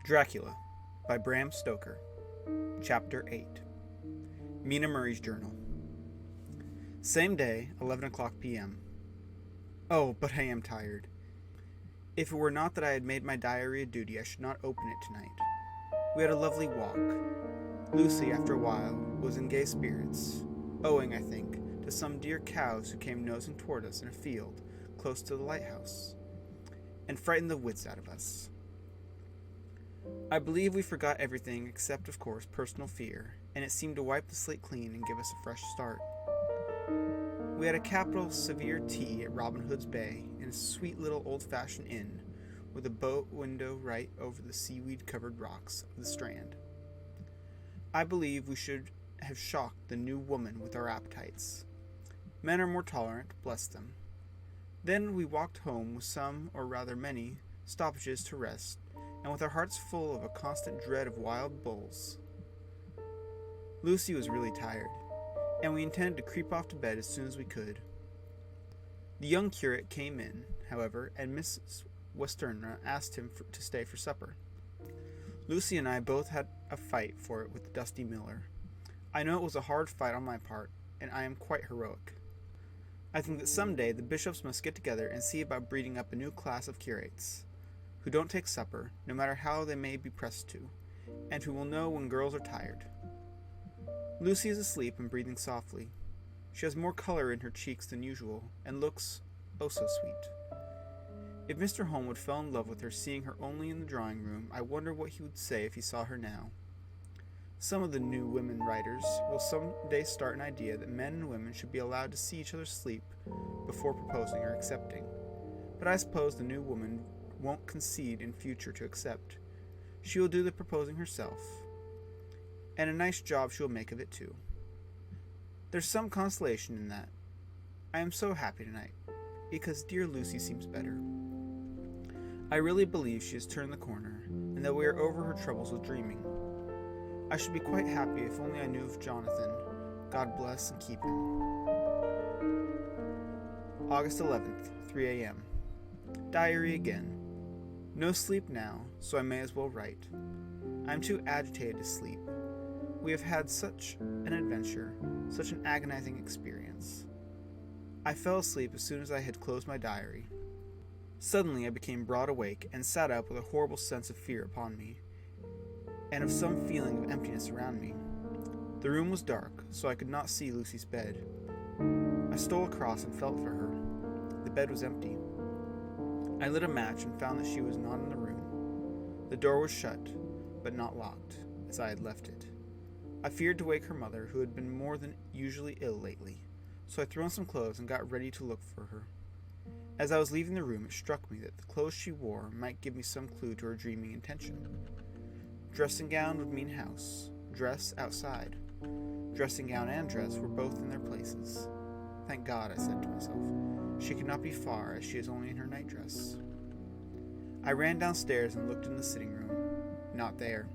Dracula by Bram Stoker. Chapter 8. Mina Murray's Journal. Same day, 11 o'clock p.m. Oh, but I am tired. If it were not that I had made my diary a duty, I should not open it tonight. We had a lovely walk. Lucy, after a while, was in gay spirits, owing, I think, to some dear cows who came nosing toward us in a field close to the lighthouse, and frightened the wits out of us. I believe we forgot everything except, of course, personal fear, and it seemed to wipe the slate clean and give us a fresh start. We had a capital severe tea at Robin Hood's Bay in a sweet little old-fashioned inn with a boat window right over the seaweed-covered rocks of the Strand. I believe we should have shocked the new woman with our appetites. Men are more tolerant, bless them. Then we walked home with some, or rather many, stoppages to rest, and with our hearts full of a constant dread of wild bulls. Lucy was really tired, and we intended to creep off to bed as soon as we could. The young curate came in, however, and Mrs. Westerner asked him to stay for supper. Lucy and I both had a fight for it with the dusty miller. I know it was a hard fight on my part, and I am quite heroic. I think that some day the bishops must get together and see about breeding up a new class of curates, who don't take supper, no matter how they may be pressed to, and who will know when girls are tired. Lucy is asleep and breathing softly. She has more color in her cheeks than usual, and looks, oh so sweet. If Mr. Holmwood fell in love with her seeing her only in the drawing-room, I wonder what he would say if he saw her now. Some of the new women writers will some day start an idea that men and women should be allowed to see each other sleep before proposing or accepting. But I suppose the new woman won't concede in future to accept. She will do the proposing herself, and a nice job she will make of it too. There's some consolation in that. I am so happy tonight, because dear Lucy seems better. I really believe she has turned the corner, and that we are over her troubles with dreaming. I should be quite happy if only I knew of Jonathan. God bless and keep him. August 11th, 3 a.m. Diary again. No sleep now, so I may as well write. I am too agitated to sleep. We have had such an adventure, such an agonizing experience. I fell asleep as soon as I had closed my diary. Suddenly I became broad awake and sat up with a horrible sense of fear upon me, and of some feeling of emptiness around me. The room was dark, so I could not see Lucy's bed. I stole across and felt for her. The bed was empty. I lit a match and found that she was not in the room. The door was shut, but not locked, as I had left it. I feared to wake her mother, who had been more than usually ill lately, so I threw on some clothes and got ready to look for her. As I was leaving the room, it struck me that the clothes she wore might give me some clue to her dreaming intention. Dressing gown would mean house, dress outside. Dressing gown and dress were both in their places. Thank God, I said to myself. She could not be far, as she is only in her nightdress. I ran downstairs and looked in the sitting room. Not there.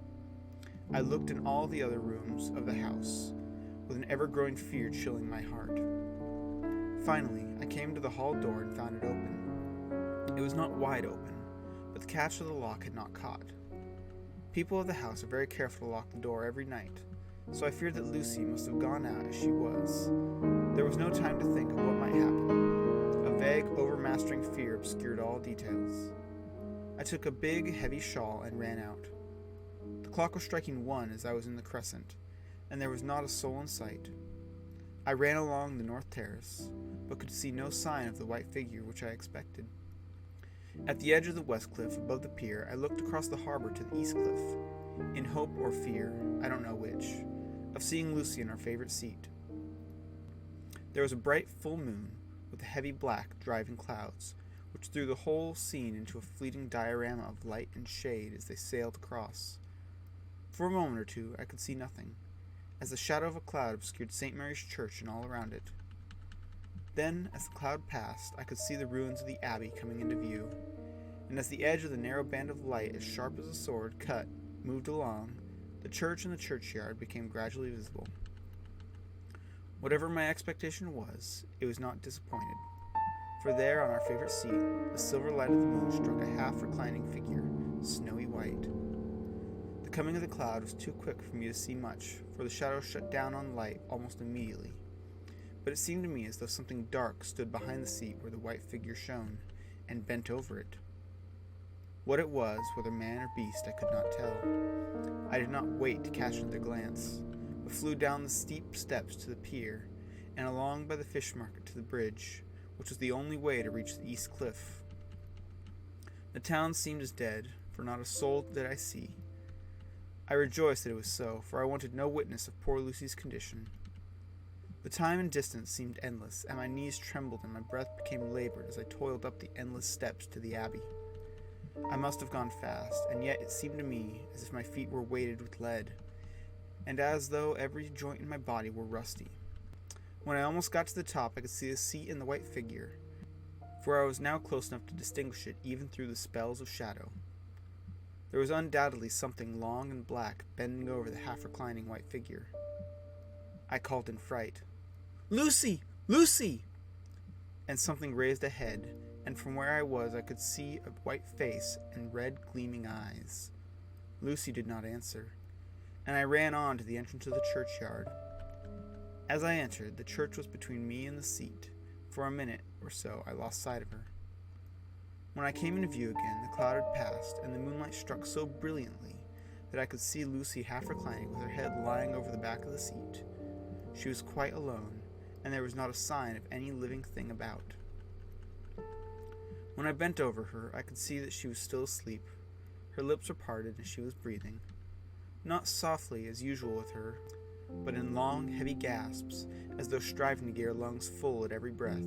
I looked in all the other rooms of the house, with an ever-growing fear chilling my heart. Finally, I came to the hall door and found it open. It was not wide open, but the catch of the lock had not caught. People of the house are very careful to lock the door every night, so I feared that Lucy must have gone out as she was. There was no time to think of what might happen. A vague, overmastering fear obscured all details. I took a big, heavy shawl and ran out. The clock was striking 1 as I was in the crescent, and there was not a soul in sight. I ran along the north terrace, but could see no sign of the white figure which I expected. At the edge of the west cliff above the pier, I looked across the harbor to the east cliff, in hope or fear, I don't know which, of seeing Lucy in our favorite seat. There was a bright full moon, with heavy black driving clouds, which threw the whole scene into a fleeting diorama of light and shade as they sailed across. For a moment or two I could see nothing, as the shadow of a cloud obscured St. Mary's Church and all around it. Then, as the cloud passed, I could see the ruins of the abbey coming into view, and as the edge of the narrow band of light, as sharp as a sword cut, moved along, the church and the churchyard became gradually visible. Whatever my expectation was, it was not disappointed, for there on our favorite seat, the silver light of the moon struck a half-reclining figure, snowy white. coming of the cloud was too quick for me to see much, for the shadow shut down on light almost immediately. But it seemed to me as though something dark stood behind the seat where the white figure shone, and bent over it. What it was, whether man or beast, I could not tell. I did not wait to catch another glance, but flew down the steep steps to the pier, and along by the fish market to the bridge, which was the only way to reach the east cliff. The town seemed as dead, for not a soul did I see. I rejoiced that it was so, for I wanted no witness of poor Lucy's condition. The time and distance seemed endless, and my knees trembled and my breath became labored as I toiled up the endless steps to the abbey. I must have gone fast, and yet it seemed to me as if my feet were weighted with lead, and as though every joint in my body were rusty. When I almost got to the top, I could see the seat and the white figure, for I was now close enough to distinguish it even through the spells of shadow. There was undoubtedly something long and black bending over the half-reclining white figure. I called in fright, "Lucy! Lucy!" And something raised a head, and from where I was I could see a white face and red gleaming eyes. Lucy did not answer, and I ran on to the entrance of the churchyard. As I entered, the church was between me and the seat. For a minute or so I lost sight of her. When I came into view again, the cloud had passed, and the moonlight struck so brilliantly that I could see Lucy half reclining with her head lying over the back of the seat. She was quite alone, and there was not a sign of any living thing about. When I bent over her, I could see that she was still asleep. Her lips were parted, and she was breathing. Not softly as usual with her, but in long, heavy gasps, as though striving to get her lungs full at every breath.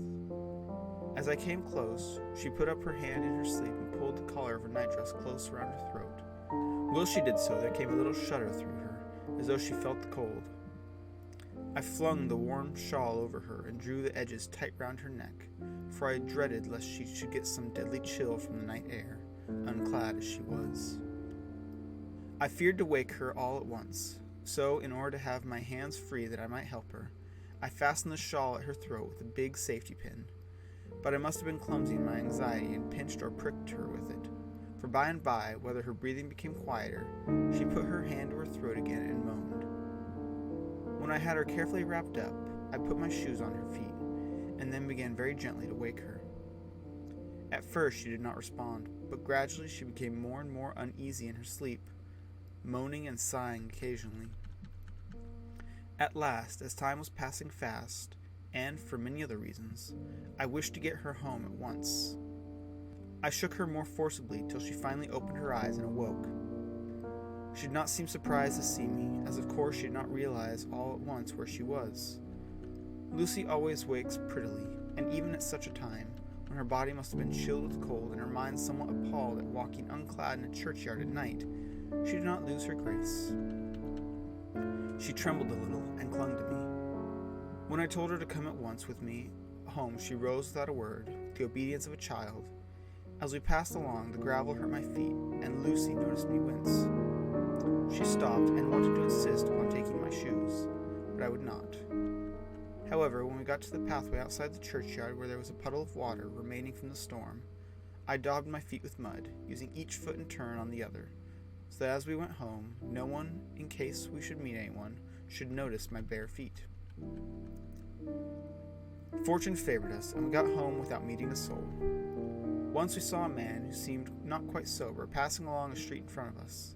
As I came close, she put up her hand in her sleep and pulled the collar of her nightdress close around her throat. While she did so, there came a little shudder through her, as though she felt the cold. I flung the warm shawl over her and drew the edges tight round her neck, for I dreaded lest she should get some deadly chill from the night air, unclad as she was. I feared to wake her all at once, so, in order to have my hands free that I might help her, I fastened the shawl at her throat with a big safety pin. But I must have been clumsy in my anxiety and pinched or pricked her with it, for by and by, whether her breathing became quieter, she put her hand to her throat again and moaned. When I had her carefully wrapped up, I put my shoes on her feet, and then began very gently to wake her. At first she did not respond, but gradually she became more and more uneasy in her sleep, moaning and sighing occasionally. At last, as time was passing fast, and for many other reasons, I wished to get her home at once. I shook her more forcibly till she finally opened her eyes and awoke. She did not seem surprised to see me, as of course she did not realize all at once where she was. Lucy always wakes prettily, and even at such a time, when her body must have been chilled with cold and her mind somewhat appalled at walking unclad in a churchyard at night, she did not lose her grace. She trembled a little and clung to me. When I told her to come at once with me home, she rose without a word, the obedience of a child. As we passed along, the gravel hurt my feet, and Lucy noticed me wince. She stopped and wanted to insist upon taking my shoes, but I would not. However, when we got to the pathway outside the churchyard where there was a puddle of water remaining from the storm, I daubed my feet with mud, using each foot in turn on the other, so that as we went home, no one, in case we should meet anyone, should notice my bare feet. Fortune favored us, and we got home without meeting a soul. Once we saw a man who seemed not quite sober passing along a street in front of us,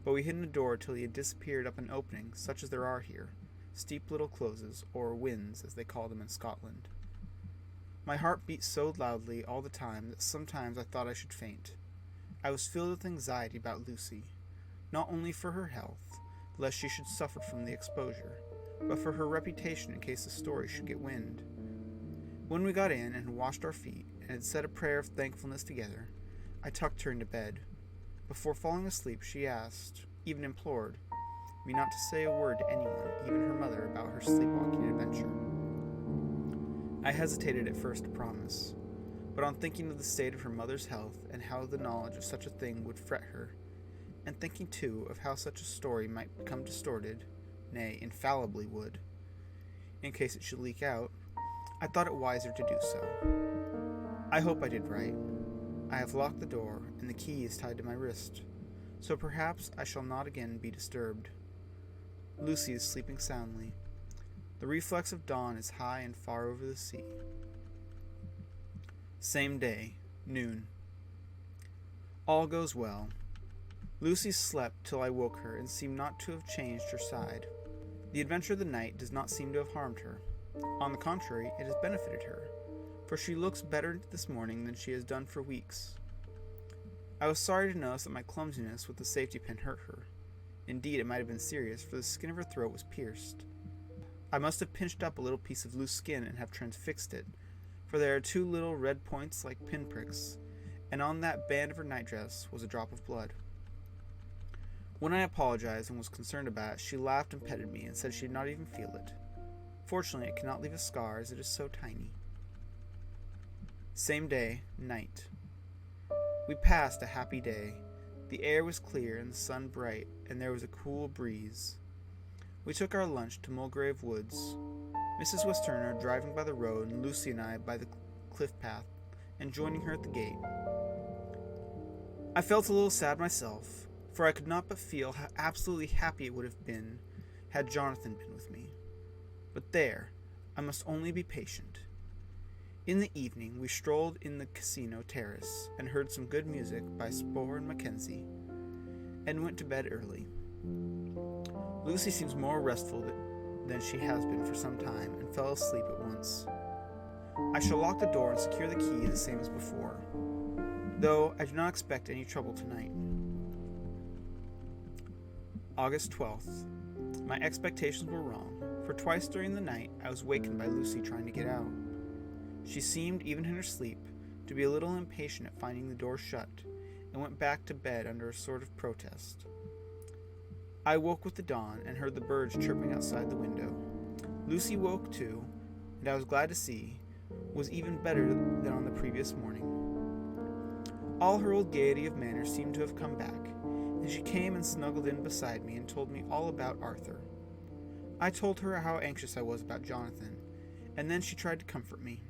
but we hid in a door till he had disappeared up an opening such as there are here, steep little closes, or wynds as they call them in Scotland. My heart beat so loudly all the time that sometimes I thought I should faint. I was filled with anxiety about Lucy, not only for her health, lest she should suffer from the exposure, but for her reputation in case the story should get wind. When we got in and had washed our feet, and had said a prayer of thankfulness together, I tucked her into bed. Before falling asleep, she asked, even implored, me not to say a word to anyone, even her mother, about her sleepwalking adventure. I hesitated at first to promise, but on thinking of the state of her mother's health and how the knowledge of such a thing would fret her, and thinking too of how such a story might become distorted, nay, infallibly would, in case it should leak out, I thought it wiser to do so. I hope I did right. I have locked the door, and the key is tied to my wrist, so perhaps I shall not again be disturbed. Lucy is sleeping soundly. The reflex of dawn is high and far over the sea. Same day, noon. All goes well. Lucy slept till I woke her and seemed not to have changed her side. The adventure of the night does not seem to have harmed her. On the contrary, it has benefited her, for she looks better this morning than she has done for weeks. I was sorry to notice that my clumsiness with the safety pin hurt her. Indeed, it might have been serious, for the skin of her throat was pierced. I must have pinched up a little piece of loose skin and have transfixed it, for there are two little red points like pinpricks, and on that band of her nightdress was a drop of blood. When I apologized and was concerned about it, she laughed and petted me and said she did not even feel it. Fortunately, it cannot leave a scar as it is so tiny. Same day, night. We passed a happy day. The air was clear and the sun bright, and there was a cool breeze. We took our lunch to Mulgrave Woods, Mrs. Westerner driving by the road and Lucy and I by the cliff path, and joining her at the gate. I felt a little sad myself, for I could not but feel how absolutely happy it would have been had Jonathan been with me. But there, I must only be patient. In the evening, we strolled in the casino terrace and heard some good music by Spohr and Mackenzie, and went to bed early. Lucy seems more restful than she has been for some time, and fell asleep at once. I shall lock the door and secure the key the same as before, though I do not expect any trouble tonight. August 12th. My expectations were wrong, for twice during the night I was wakened by Lucy trying to get out. She seemed, even in her sleep, to be a little impatient at finding the door shut, and went back to bed under a sort of protest. I woke with the dawn and heard the birds chirping outside the window. Lucy woke too, and I was glad to see, was even better than on the previous morning. All her old gaiety of manner seemed to have come back, and she came and snuggled in beside me and told me all about Arthur. I told her how anxious I was about Jonathan, and then she tried to comfort me.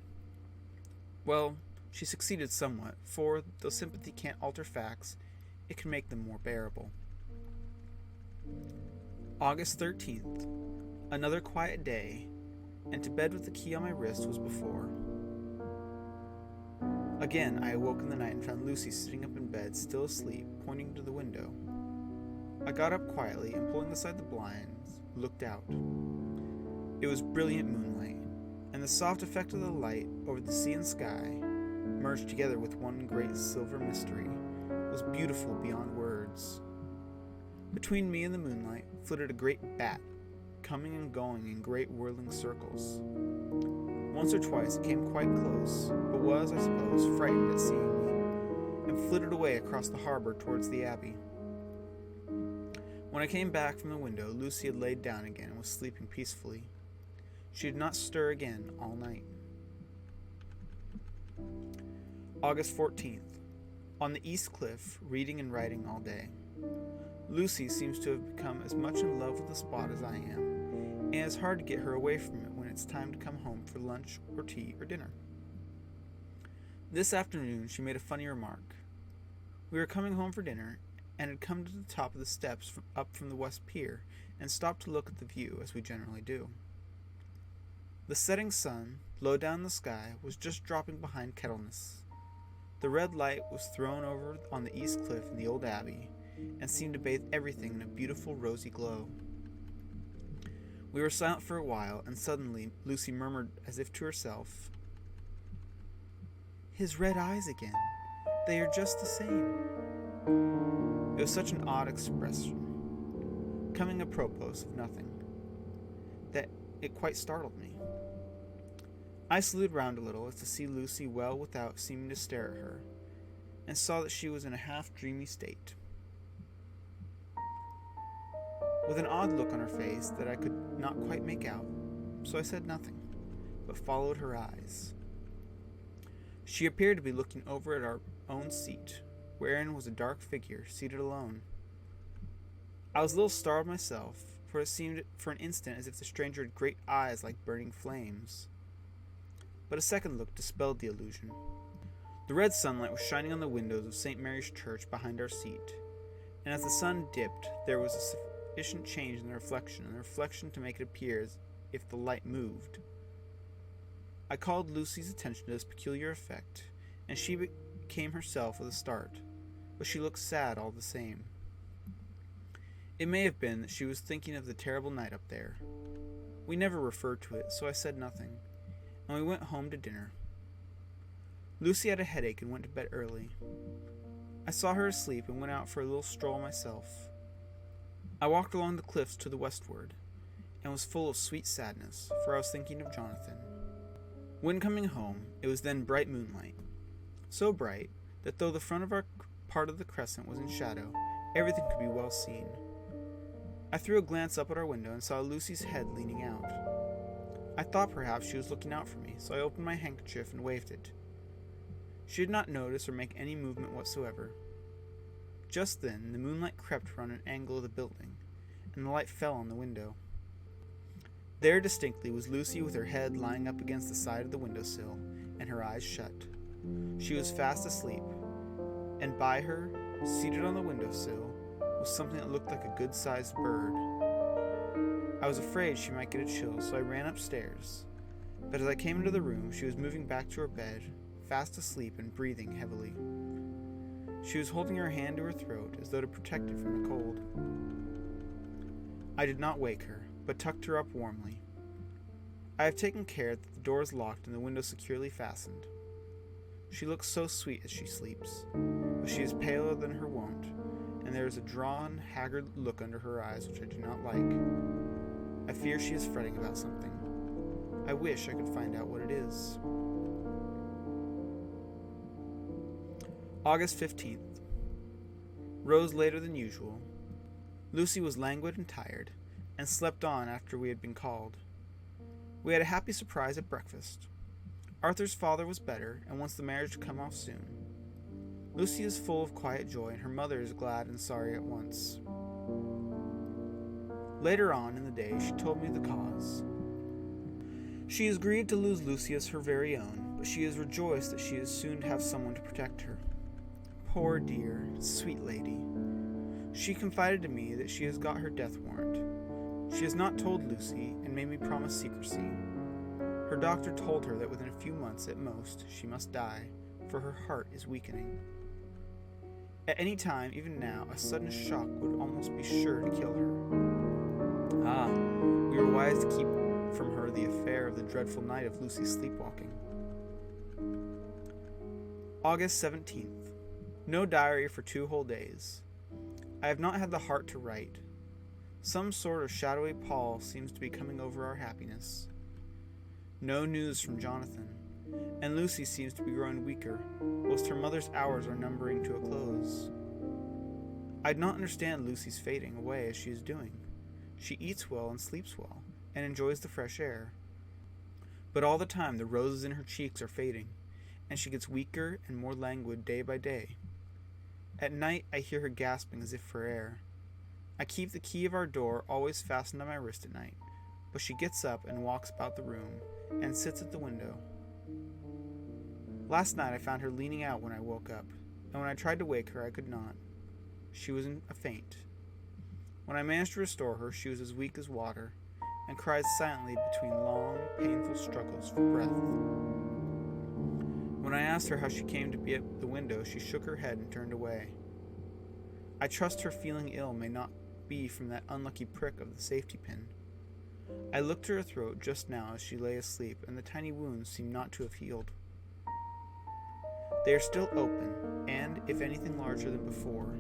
Well, she succeeded somewhat, for though sympathy can't alter facts, it can make them more bearable. August 13th. Another quiet day, and to bed with the key on my wrist was before. Again, I awoke in the night and found Lucy sitting up in bed, still asleep, pointing to the window. I got up quietly and, pulling aside the blinds, looked out. It was brilliant moonlight, and the soft effect of the light over the sea and sky, merged together with one great silver mystery, was beautiful beyond words. Between me and the moonlight flitted a great bat, coming and going in great whirling circles. Once or twice it came quite close, but was, I suppose, frightened at seeing me, and flitted away across the harbor towards the abbey. When I came back from the window, Lucy had laid down again and was sleeping peacefully. She did not stir again all night. August 14th. On the East Cliff, reading and writing all day. Lucy seems to have become as much in love with the spot as I am, and it's hard to get her away from it when it's time to come home for lunch or tea or dinner. This afternoon she made a funny remark. We were coming home for dinner, and had come to the top of the steps up from the West Pier, and stopped to look at the view, as we generally do. The setting sun, low down in the sky, was just dropping behind Kettleness. The red light was thrown over on the east cliff in the old abbey, and seemed to bathe everything in a beautiful rosy glow. We were silent for a while, and suddenly Lucy murmured as if to herself, "His red eyes again. They are just the same." It was such an odd expression, coming apropos of nothing, that it quite startled me. I slewed round a little as to see Lucy well without seeming to stare at her, and saw that she was in a half-dreamy state, with an odd look on her face that I could not quite make out, so I said nothing, but followed her eyes. She appeared to be looking over at our own seat, wherein was a dark figure, seated alone. I was a little startled myself, for it seemed for an instant as if the stranger had great eyes like burning flames. But a second look dispelled the illusion. The red sunlight was shining on the windows of St. Mary's Church behind our seat, and as the sun dipped, there was a sufficient change in the reflection to make it appear as if the light moved. I called Lucy's attention to this peculiar effect, and she became herself with a start, but she looked sad all the same. It may have been that she was thinking of the terrible night up there. We never referred to it, so I said nothing, and we went home to dinner. Lucy had a headache and went to bed early. I saw her asleep and went out for a little stroll myself. I walked along the cliffs to the westward, and was full of sweet sadness, for I was thinking of Jonathan. When coming home, it was then bright moonlight, so bright that though the front of our part of the crescent was in shadow, everything could be well seen. I threw a glance up at our window and saw Lucy's head leaning out. I thought perhaps she was looking out for me, so I opened my handkerchief and waved it. She did not notice or make any movement whatsoever. Just then, the moonlight crept around an angle of the building, and the light fell on the window. There distinctly was Lucy with her head lying up against the side of the windowsill, and her eyes shut. She was fast asleep, and by her, seated on the windowsill, was something that looked like a good-sized bird. I was afraid she might get a chill, so I ran upstairs, but as I came into the room, she was moving back to her bed, fast asleep and breathing heavily. She was holding her hand to her throat as though to protect it from the cold. I did not wake her, but tucked her up warmly. I have taken care that the door is locked and the window securely fastened. She looks so sweet as she sleeps, but she is paler than her wont, and there is a drawn, haggard look under her eyes which I do not like. I fear she is fretting about something. I wish I could find out what it is. August 15th. Rose later than usual. Lucy was languid and tired, and slept on after we had been called. We had a happy surprise at breakfast. Arthur's father was better, and wants the marriage to come off soon. Lucy is full of quiet joy, and her mother is glad and sorry at once. Later on in the day, she told me the cause. She is grieved to lose Lucy as her very own, but she is rejoiced that she is soon to have someone to protect her. Poor dear, sweet lady. She confided to me that she has got her death warrant. She has not told Lucy, and made me promise secrecy. Her doctor told her that within a few months at most she must die, for her heart is weakening. At any time, even now, a sudden shock would almost be sure to kill her. Ah, we were wise to keep from her the affair of the dreadful night of Lucy's sleepwalking. August 17th. No diary for 2 whole days. I have not had the heart to write. Some sort of shadowy pall seems to be coming over our happiness. No news from Jonathan, and Lucy seems to be growing weaker, whilst her mother's hours are numbering to a close. I do not understand Lucy's fading away as she is doing. She eats well and sleeps well, and enjoys the fresh air. But all the time the roses in her cheeks are fading, and she gets weaker and more languid day by day. At night I hear her gasping as if for air. I keep the key of our door always fastened on my wrist at night, but she gets up and walks about the room, and sits at the window. Last night I found her leaning out when I woke up, and when I tried to wake her I could not. She was in a faint. When I managed to restore her, she was as weak as water, and cried silently between long, painful struggles for breath. When I asked her how she came to be at the window, she shook her head and turned away. I trust her feeling ill may not be from that unlucky prick of the safety pin. I looked at her throat just now as she lay asleep, and the tiny wounds seemed not to have healed. They are still open, and, if anything, larger than before,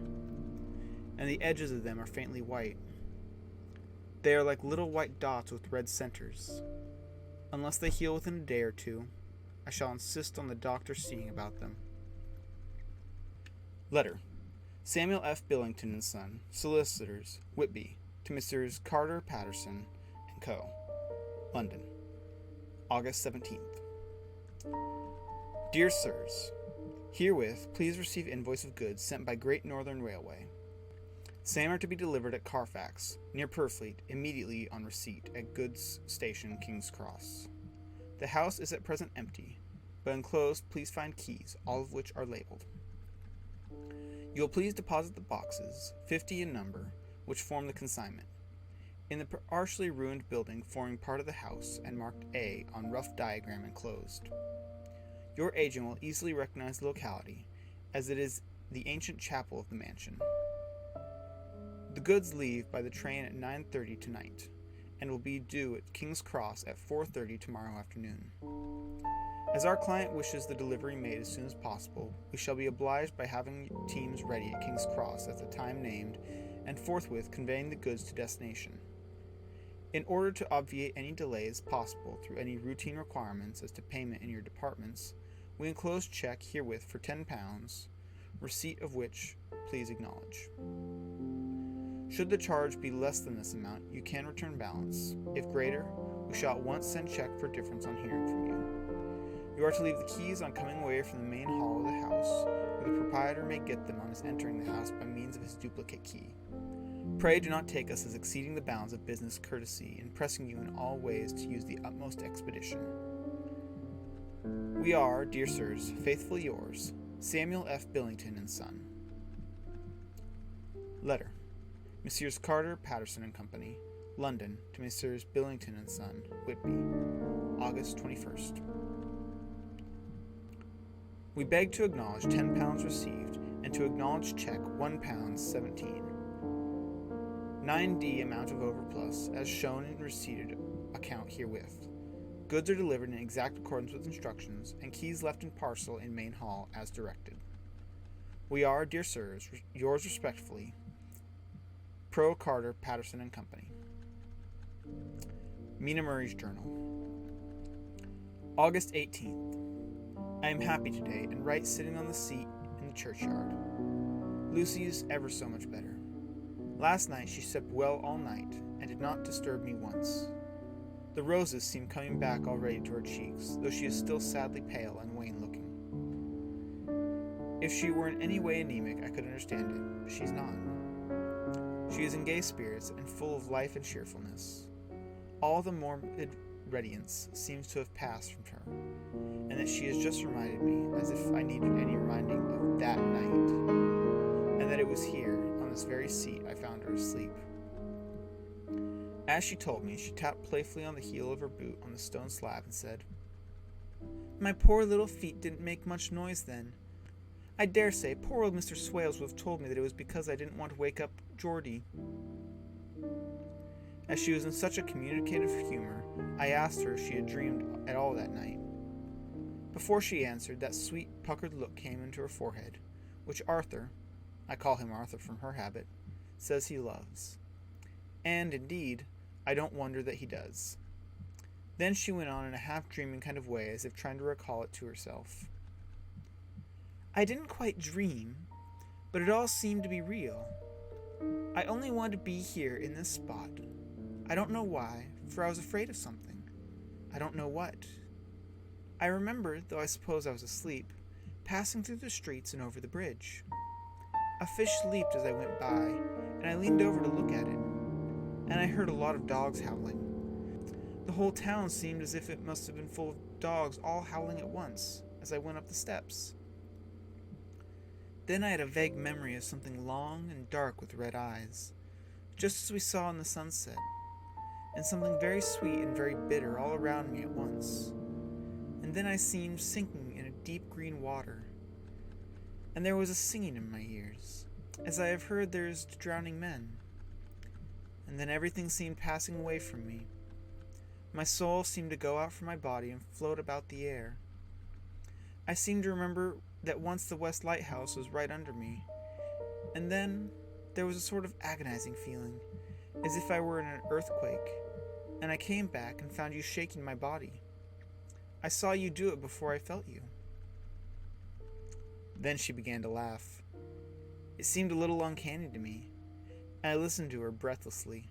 and the edges of them are faintly white. They are like little white dots with red centers. Unless they heal within a day or two, I shall insist on the doctor seeing about them. Letter. Samuel F. Billington and Son, Solicitors, Whitby, to Messrs. Carter, Patterson, and Co., London, August 17th. Dear Sirs, herewith please receive invoice of goods sent by Great Northern Railway. Same are to be delivered at Carfax, near Purfleet, immediately on receipt at Goods Station, King's Cross. The house is at present empty, but enclosed please find keys, all of which are labeled. You'll please deposit the boxes, 50 in number, which form the consignment, in the partially ruined building forming part of the house and marked A on rough diagram enclosed. Your agent will easily recognize the locality, as it is the ancient chapel of the mansion. The goods leave by the train at 9:30 tonight, and will be due at King's Cross at 4:30 tomorrow afternoon. As our client wishes the delivery made as soon as possible, we shall be obliged by having teams ready at King's Cross at the time named, and forthwith conveying the goods to destination. In order to obviate any delays possible through any routine requirements as to payment in your departments, we enclose check herewith for £10, receipt of which please acknowledge. Should the charge be less than this amount, you can return balance. If greater, we shall at once send check for difference on hearing from you. You are to leave the keys on coming away from the main hall of the house, where the proprietor may get them on his entering the house by means of his duplicate key. Pray do not take us as exceeding the bounds of business courtesy in pressing you in all ways to use the utmost expedition. We are, dear sirs, faithfully yours, Samuel F. Billington and Son. Letter. Messrs. Carter, Patterson and Company, London, to Messrs. Billington and Son, Whitby, August 21st. We beg to acknowledge £10 received, and to acknowledge check £1.17. 9D amount of overplus, as shown in receipted account herewith. Goods are delivered in exact accordance with instructions, and keys left in parcel in main hall as directed. We are, dear sirs, yours respectfully, Pro Carter, Patterson and Company. Mina Murray's Journal. August 18th. I am happy today, and write sitting on the seat in the churchyard. Lucy is ever so much better. Last night she slept well all night, and did not disturb me once. The roses seem coming back already to her cheeks, though she is still sadly pale and wan-looking. If she were in any way anemic, I could understand it, but she's not. She is in gay spirits and full of life and cheerfulness. All the morbid radiance seems to have passed from her, and that she has just reminded me, as if I needed any reminding of that night, and that it was here, on this very seat, I found her asleep. As she told me, she tapped playfully on the heel of her boot on the stone slab and said, "My poor little feet didn't make much noise then. I dare say poor old Mr. Swales would have told me that it was because I didn't want to wake up Geordie." As she was in such a communicative humor, I asked her if she had dreamed at all that night. Before she answered, that sweet puckered look came into her forehead, which Arthur, I call him Arthur from her habit, says he loves. And, indeed, I don't wonder that he does. Then she went on in a half-dreaming kind of way, as if trying to recall it to herself. "I didn't quite dream, but it all seemed to be real. I only wanted to be here in this spot. I don't know why, for I was afraid of something. I don't know what. I remember, though I suppose I was asleep, passing through the streets and over the bridge. A fish leaped as I went by, and I leaned over to look at it, and I heard a lot of dogs howling. The whole town seemed as if it must have been full of dogs all howling at once, as I went up the steps. Then I had a vague memory of something long and dark with red eyes, just as we saw in the sunset, and something very sweet and very bitter all around me at once. And then I seemed sinking in a deep green water, and there was a singing in my ears, as I have heard there is to drowning men. And then everything seemed passing away from me. My soul seemed to go out from my body and float about the air. I seemed to remember that once the West Lighthouse was right under me, and then there was a sort of agonizing feeling, as if I were in an earthquake, and I came back and found you shaking my body. I saw you do it before I felt you." Then she began to laugh. It seemed a little uncanny to me, and I listened to her breathlessly.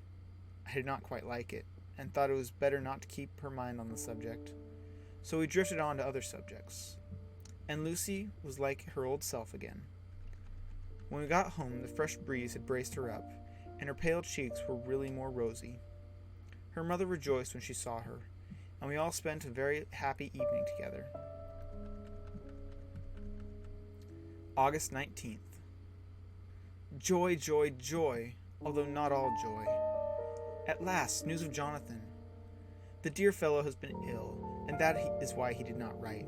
I did not quite like it, and thought it was better not to keep her mind on the subject, so we drifted on to other subjects. And Lucy was like her old self again. When we got home, the fresh breeze had braced her up, and her pale cheeks were really more rosy. Her mother rejoiced when she saw her, and we all spent a very happy evening together. August 19th. Joy, joy, joy, although not all joy. At last, news of Jonathan. The dear fellow has been ill, and that is why he did not write.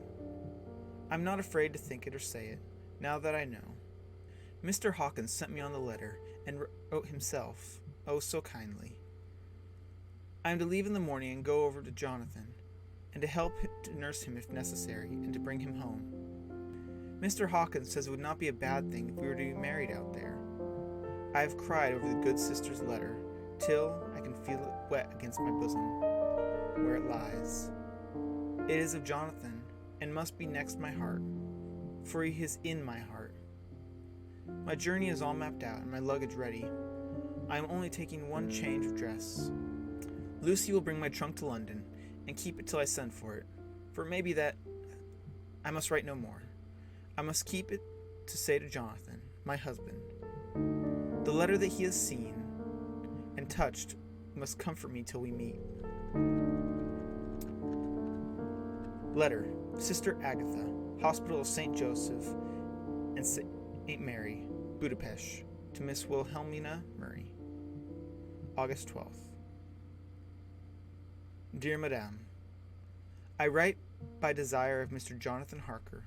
I'm not afraid to think it or say it, now that I know. Mr. Hawkins sent me on the letter, and wrote himself, oh so kindly. I am to leave in the morning and go over to Jonathan, and to help to nurse him if necessary, and to bring him home. Mr. Hawkins says it would not be a bad thing if we were to be married out there. I have cried over the good sister's letter, till I can feel it wet against my bosom, where it lies. It is of Jonathan, and must be next my heart, for he is in my heart. My journey is all mapped out, and my luggage ready. I am only taking one change of dress. Lucy will bring my trunk to London, and keep it till I send for it, for it may be that I must write no more. I must keep it to say to Jonathan, my husband. The letter that he has seen and touched must comfort me till we meet. Letter, Sister Agatha, Hospital of St. Joseph and St. Mary, Budapest, to Miss Wilhelmina Murray. August 12th. Dear Madame, I write by desire of Mr. Jonathan Harker,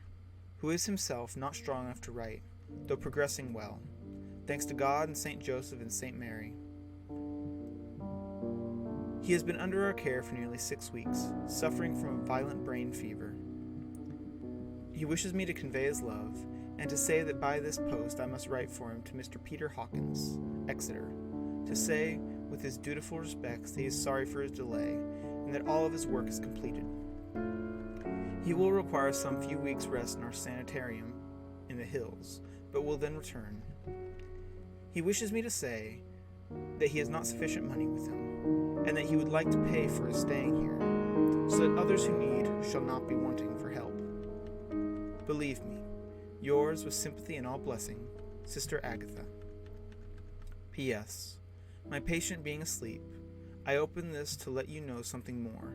who is himself not strong enough to write, though progressing well, thanks to God and St. Joseph and St. Mary. He has been under our care for nearly 6 weeks, suffering from a violent brain fever. He wishes me to convey his love, and to say that by this post I must write for him to Mr. Peter Hawkins, Exeter, to say, with his dutiful respects, that he is sorry for his delay, and that all of his work is completed. He will require some few weeks' rest in our sanitarium in the hills, but will then return. He wishes me to say that he has not sufficient money with him, and that he would like to pay for his staying here, so that others who need shall not be wanting for help. Believe me, yours with sympathy and all blessing, Sister Agatha. P.S. My patient being asleep, I open this to let you know something more.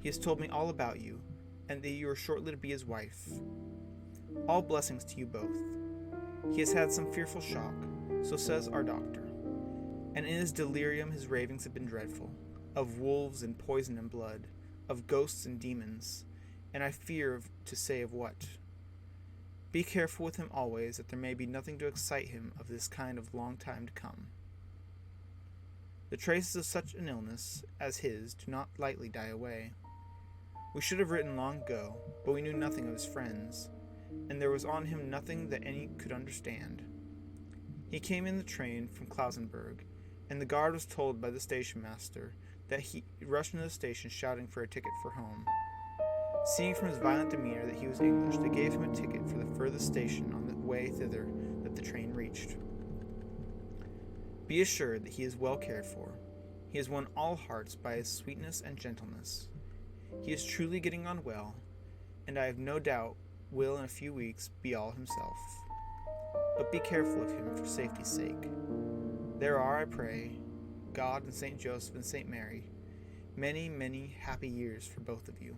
He has told me all about you, and that you are shortly to be his wife. All blessings to you both. He has had some fearful shock, so says our doctor, and in his delirium his ravings have been dreadful, of wolves and poison and blood, of ghosts and demons, and I fear to say of what. Be careful with him always, that there may be nothing to excite him of this kind of long time to come. The traces of such an illness as his do not lightly die away. We should have written long ago, but we knew nothing of his friends, and there was on him nothing that any could understand. He came in the train from Klausenburg, and the guard was told by the station master that he rushed into the station shouting for a ticket for home. Seeing from his violent demeanor that he was English, they gave him a ticket for the furthest station on the way thither that the train reached. Be assured that he is well cared for. He has won all hearts by his sweetness and gentleness. He is truly getting on well, and I have no doubt will in a few weeks be all himself. But be careful of him for safety's sake. There are, I pray, God and St. Joseph and St. Mary, many, many happy years for both of you.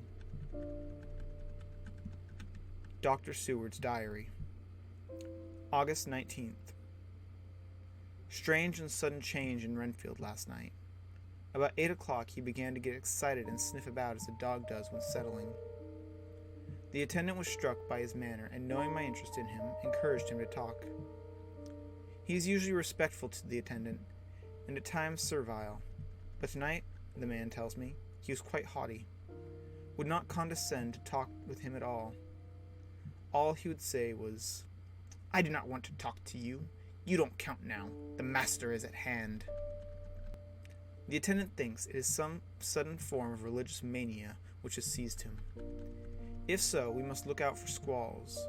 Dr. Seward's Diary, August 19th. Strange and sudden change in Renfield last night. About 8 o'clock he began to get excited and sniff about as a dog does when settling. The attendant was struck by his manner, and knowing my interest in him, encouraged him to talk. He is usually respectful to the attendant, and at times servile, but tonight, the man tells me, he was quite haughty, would not condescend to talk with him at all. All he would say was, "I do not want to talk to you. You don't count now. The master is at hand." The attendant thinks it is some sudden form of religious mania which has seized him. If so, we must look out for squalls,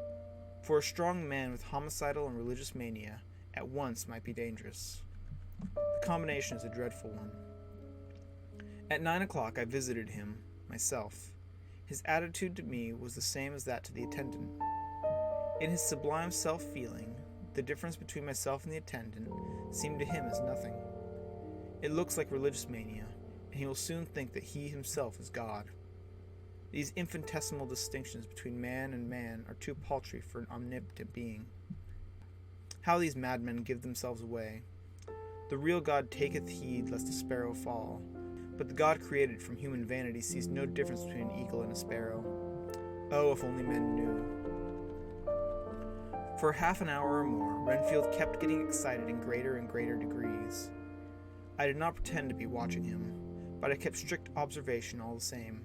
for a strong man with homicidal and religious mania at once might be dangerous. The combination is a dreadful one. At 9 o'clock I visited him, myself. His attitude to me was the same as that to the attendant. In his sublime self-feeling, the difference between myself and the attendant seemed to him as nothing. It looks like religious mania, and he will soon think that he himself is God. These infinitesimal distinctions between man and man are too paltry for an omnipotent being. How these madmen give themselves away. The real God taketh heed lest a sparrow fall, but the God created from human vanity sees no difference between an eagle and a sparrow. Oh, if only men knew. For half an hour or more, Renfield kept getting excited in greater and greater degrees. I did not pretend to be watching him, but I kept strict observation all the same.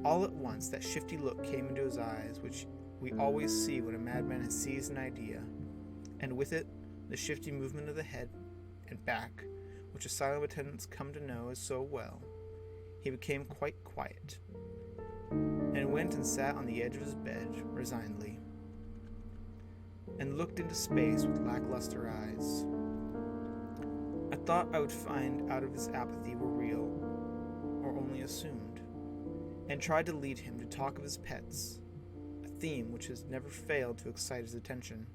All at once that shifty look came into his eyes, which we always see when a madman has seized an idea, and with it the shifty movement of the head and back, which asylum attendants come to know as so well. He became quite quiet, and went and sat on the edge of his bed resignedly, and looked into space with lackluster eyes. I thought I would find out if his apathy were real or only assumed, and tried to lead him to talk of his pets, a theme which has never failed to excite his attention.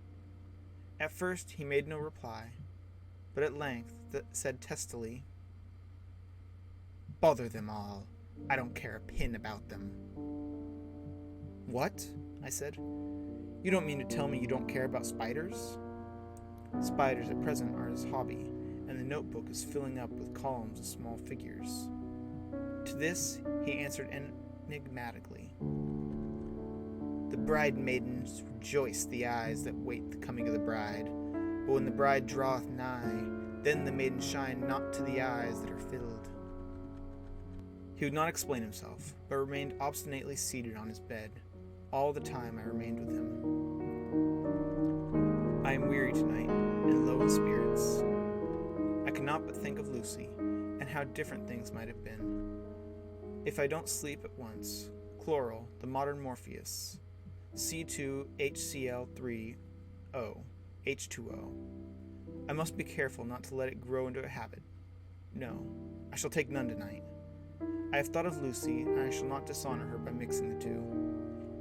At first he made no reply, but at length said testily, "Bother them all. I don't care a pin about them." "What?" I said. "You don't mean to tell me you don't care about spiders?" Spiders at present are his hobby, and the notebook is filling up with columns of small figures. To this he answered enigmatically, "The bride maidens rejoice the eyes that wait the coming of the bride, but when the bride draweth nigh, then the maidens shine not to the eyes that are filled." He would not explain himself, but remained obstinately seated on his bed, all the time I remained with him. I am weary tonight, and low in spirits. I cannot but think of Lucy, and how different things might have been. If I don't sleep at once, chloral, the modern Morpheus, C2HCl3O, H2O. I must be careful not to let it grow into a habit. No, I shall take none tonight. I have thought of Lucy, and I shall not dishonor her by mixing the two.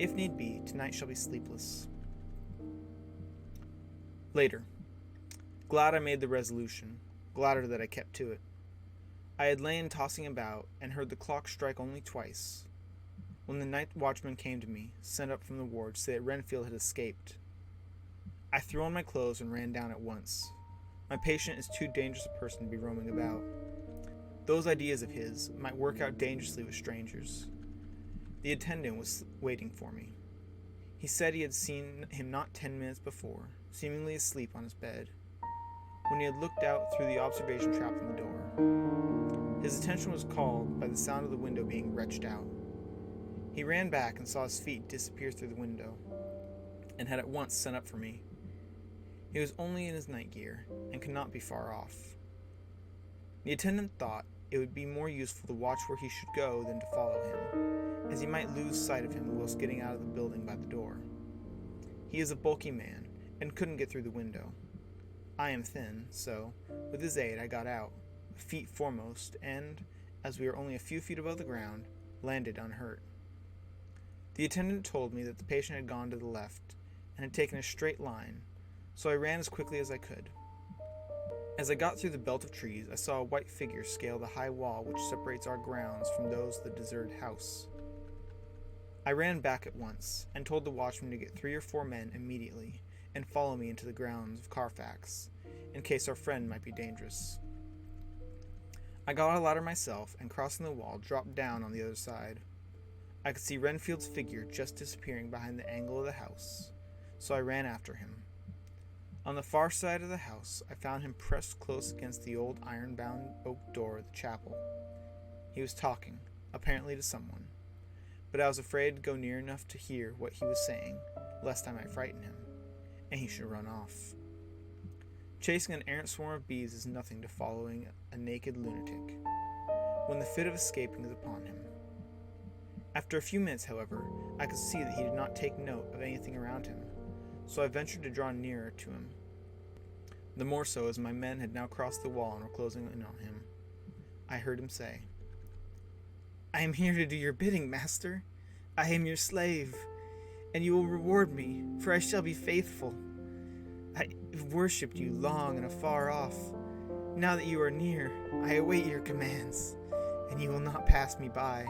If need be, tonight shall be sleepless. Later. Glad I made the resolution, gladder that I kept to it. I had lain tossing about, and heard the clock strike only twice, when the night watchman came to me, sent up from the ward to say that Renfield had escaped. I threw on my clothes and ran down at once. My patient is too dangerous a person to be roaming about. Those ideas of his might work out dangerously with strangers. The attendant was waiting for me. He said he had seen him not 10 minutes before, seemingly asleep on his bed, when he had looked out through the observation trap from the door. His attention was called by the sound of the window being wrenched out. He ran back and saw his feet disappear through the window, and had at once sent up for me. He was only in his night gear, and could not be far off. The attendant thought it would be more useful to watch where he should go than to follow him, as he might lose sight of him whilst getting out of the building by the door. He is a bulky man, and couldn't get through the window. I am thin, so, with his aid, I got out, feet foremost, and, as we were only a few feet above the ground, landed unhurt. The attendant told me that the patient had gone to the left, and had taken a straight line, so I ran as quickly as I could. As I got through the belt of trees, I saw a white figure scale the high wall which separates our grounds from those of the deserted house. I ran back at once, and told the watchman to get 3 or 4 men immediately, and follow me into the grounds of Carfax, in case our friend might be dangerous. I got a ladder myself, and crossing the wall, dropped down on the other side. I could see Renfield's figure just disappearing behind the angle of the house, so I ran after him. On the far side of the house, I found him pressed close against the old iron-bound oak door of the chapel. He was talking, apparently to someone, but I was afraid to go near enough to hear what he was saying, lest I might frighten him, and he should run off. Chasing an errant swarm of bees is nothing to following a naked lunatic, when the fit of escaping is upon him. After a few minutes, however, I could see that he did not take note of anything around him, so I ventured to draw nearer to him. The more so as my men had now crossed the wall and were closing in on him. I heard him say, "I am here to do your bidding, master. I am your slave, and you will reward me, for I shall be faithful. I have worshipped you long and afar off. Now that you are near, I await your commands, and you will not pass me by.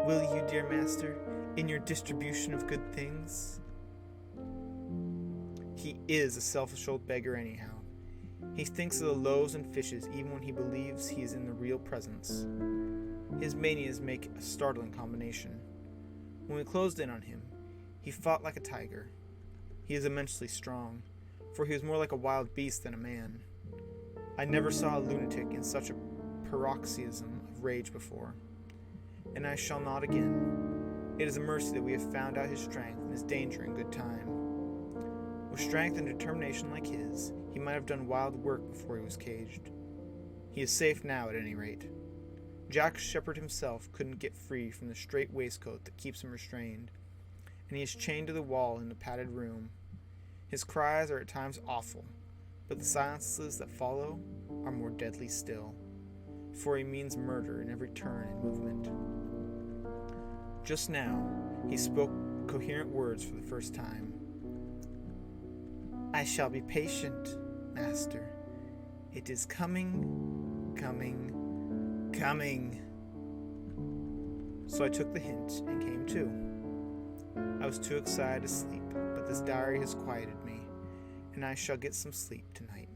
Will you, dear master, in your distribution of good things?" He is a selfish old beggar anyhow. He thinks of the loaves and fishes even when he believes he is in the real presence. His manias make a startling combination. When we closed in on him, he fought like a tiger. He is immensely strong, for he was more like a wild beast than a man. I never saw a lunatic in such a paroxysm of rage before, and I shall not again. It is a mercy that we have found out his strength and his danger in good time. With strength and determination like his, he might have done wild work before he was caged. He is safe now, at any rate. Jack Shepherd himself couldn't get free from the strait waistcoat that keeps him restrained, and he is chained to the wall in the padded room. His cries are at times awful, but the silences that follow are more deadly still, for he means murder in every turn and movement. Just now, he spoke coherent words for the first time. "I shall be patient, master. It is coming, coming, coming." So I took the hint and came to. I was too excited to sleep, but this diary has quieted me, and I shall get some sleep tonight.